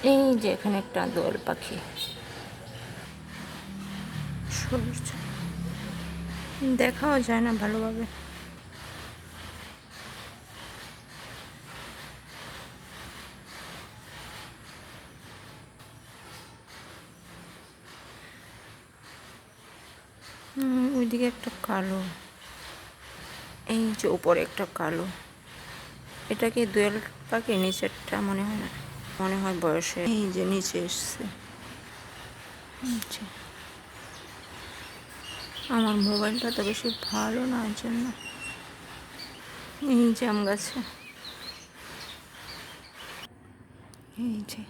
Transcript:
এই যে এখানে একটা দোয়েল পাখি দেখাও যায় না ভালোভাবে। ওইদিকে একটা কালো, এই যে উপরে একটা কালো, এটা কি দোয়েল পাখি? নিচেরটা মনে হয় না, মনে হয় বয়সে। এই যে নিচে এসছে। আমার মোবাইলটা তো বেশি ভালো না, এর জন্য। এই যে আম গাছে, এই যে